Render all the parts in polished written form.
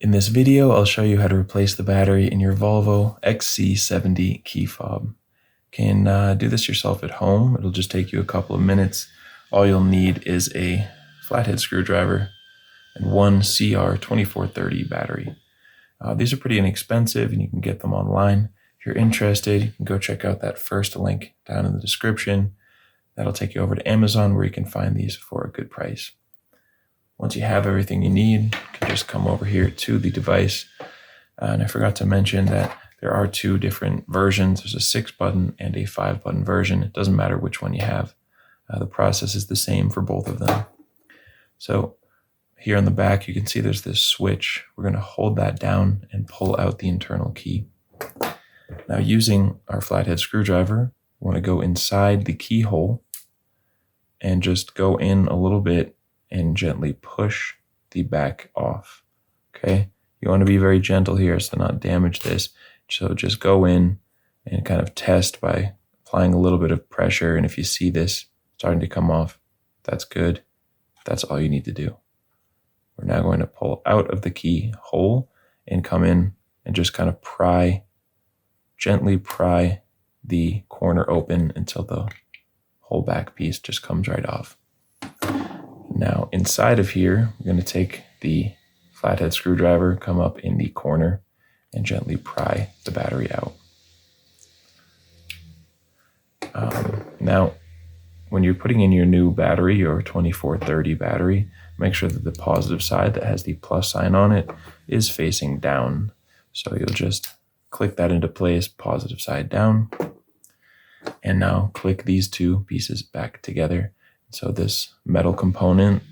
In this video, I'll show you how to replace the battery in your Volvo XC70 key fob. You can do this yourself at home. It'll just take you a couple of minutes. All you'll need is a flathead screwdriver and one CR2430 battery. These are pretty inexpensive and you can get them online. If you're interested, you can go check out that first link down in the description. That'll take you over to Amazon where you can find these for a good price. Once you have everything you need, you can just come over here to the device. And I forgot to mention that there are two different versions. There's a 6-button and a 5-button version. It doesn't matter which one you have. The process is the same for both of them. So here on the back, you can see there's this switch. We're going to hold that down and pull out the internal key. Now, using our flathead screwdriver, we want to go inside the keyhole and just go in a little bit and gently push the back off. Okay, you want to be very gentle here so not damage this. So just go in and kind of test by applying a little bit of pressure, and if you see this starting to come off, that's good. That's all you need to do. We're now going to pull out of the keyhole and come in and just kind of gently pry the corner open until the whole back piece just comes right off. Now inside of here, we're going to take the flathead screwdriver, come up in the corner, and gently pry the battery out. Now, when you're putting in your new battery, your 2430 battery, make sure that the positive side that has the plus sign on it is facing down. So you'll just click that into place, positive side down, and now click these two pieces back together. So this metal component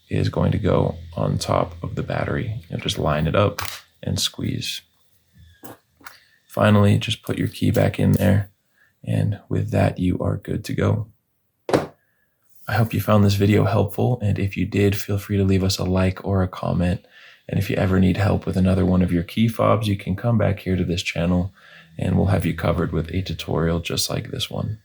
is going to go on top of the battery. You'll just line it up and squeeze. Finally, just put your key back in there, and with that, you are good to go. I hope you found this video helpful, and if you did, feel free to leave us a like or a comment. And if you ever need help with another one of your key fobs, you can come back here to this channel, and we'll have you covered with a tutorial just like this one.